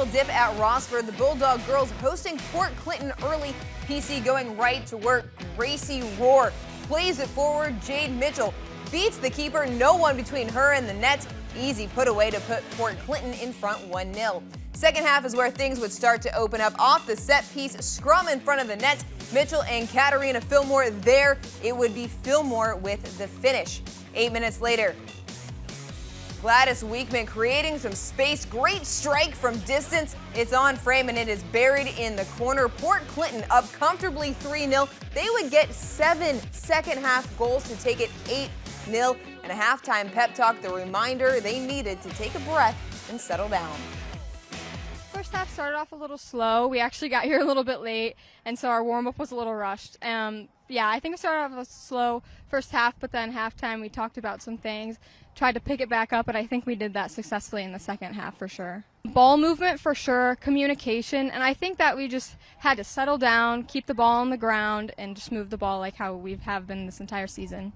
dip at Rossford. The Bulldog girls hosting Port Clinton early. PC going right to work. Gracie Rohr plays it forward. Jade Mitchell beats the keeper. No one between her and the net. Easy put away to put Port Clinton in front 1-0. Second half is where things would start to open up. Off the set piece, scrum in front of the net. Mitchell and Katerina Fillmore there. It would be Fillmore with the finish. 8 minutes later, Gladys Weekman creating some space. Great strike from distance. It's on frame and it is buried in the corner. Port Clinton up comfortably 3-0. They would get 7 second half goals to take it 8-0. And a halftime pep talk, the reminder they needed to take a breath and settle down. First half started off a little slow. We actually got here a little bit late, and so our warm-up was a little rushed. Yeah, I think it started off a slow first half, but then halftime we talked about some things, tried to pick it back up, and I think we did that successfully in the second half for sure. Ball movement for sure, communication, and I think that we just had to settle down, keep the ball on the ground, and just move the ball like how we have been this entire season.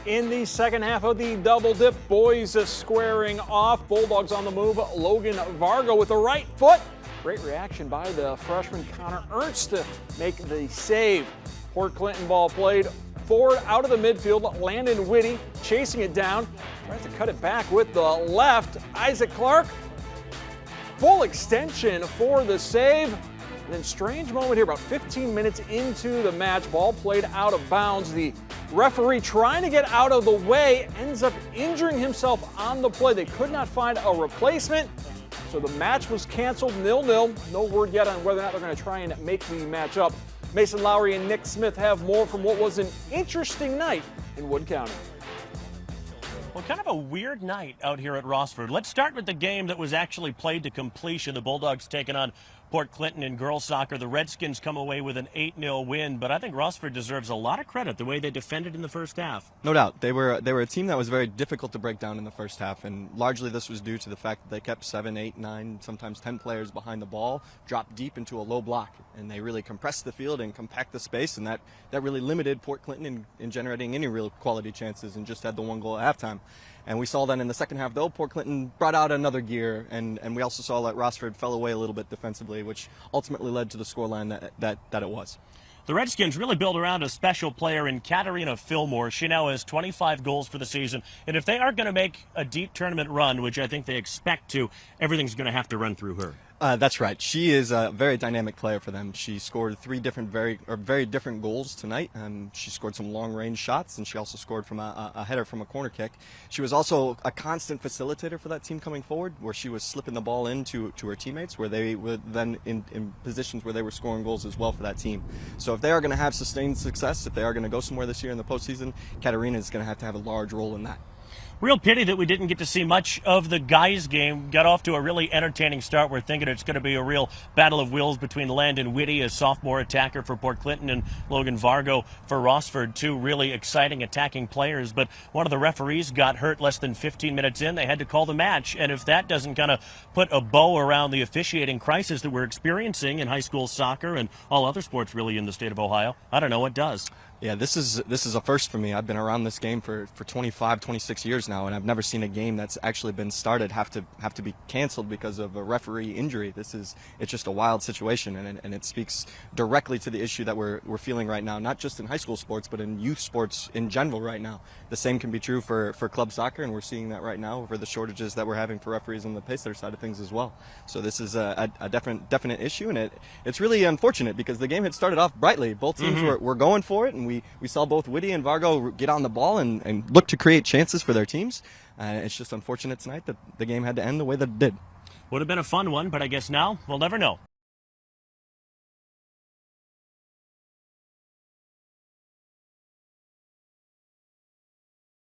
In the second half of the double dip, boys squaring off. Bulldogs on the move. Logan Vargo with the right foot. Great reaction by the freshman Connor Ernst to make the save. Port Clinton ball played forward out of the midfield. Landon Whitty chasing it down. Tries to cut it back with the left. Isaac Clark. Full extension for the save. And then strange moment here about 15 minutes into the match. Ball played out of bounds. The referee trying to get out of the way ends up injuring himself on the play. They could not find a replacement, so the match was canceled 0-0. No word yet on whether or not they're going to try and make the match up. Mason Lowry and Nick Smith have more from what was an interesting night in Wood County. Well, kind of a weird night out here at Rossford. Let's start with the game that was actually played to completion. The Bulldogs taking on Port Clinton in girls soccer. The Redskins come away with an 8-0 win, but I think Rossford deserves a lot of credit the way they defended in the first half. No doubt. They were a team that was very difficult to break down in the first half, and largely this was due to the fact that they kept 7, 8, 9, sometimes 10 players behind the ball, dropped deep into a low block, and they really compressed the field and compact the space, and that really limited Port Clinton in generating any real quality chances and just had the one goal at halftime. And we saw that in the second half, though, Port Clinton brought out another gear, and we also saw that Rossford fell away a little bit defensively, which ultimately led to the scoreline that it was. The Redskins really build around a special player in Katerina Fillmore. She now has 25 goals for the season, and if they are going to make a deep tournament run, which I think they expect to, everything's going to have to run through her. That's right. She is a very dynamic player for them. She scored 3 different very different goals tonight. She scored some long-range shots, and she also scored from a header from a corner kick. She was also a constant facilitator for that team coming forward, where she was slipping the ball into her teammates, where they were then in positions where they were scoring goals as well for that team. So if they are going to have sustained success, if they are going to go somewhere this year in the postseason, Katerina is going to have a large role in that. Real pity that we didn't get to see much of the guys' game. Got off to a really entertaining start. We're thinking it's going to be a real battle of wills between Landon Whitty, a sophomore attacker for Port Clinton, and Logan Vargo for Rossford, 2 really exciting attacking players. But one of the referees got hurt less than 15 minutes in. They had to call the match. And if that doesn't kind of put a bow around the officiating crisis that we're experiencing in high school soccer and all other sports really in the state of Ohio, I don't know what does. Yeah, this is a first for me. I've been around this game for 25, 26 years now, and I've never seen a game that's actually been started have to be canceled because of a referee injury. It's just a wild situation, and it speaks directly to the issue that we're feeling right now, not just in high school sports, but in youth sports in general right now. The same can be true for club soccer, and we're seeing that right now over the shortages that we're having for referees on the Pacer side of things as well. So this is a definite issue, and it's really unfortunate because the game had started off brightly. Both teams were going for it, and we saw both Whitty and Vargo get on the ball and look to create chances for their teams. It's just unfortunate tonight that the game had to end the way that it did. Would have been a fun one, but I guess now we'll never know.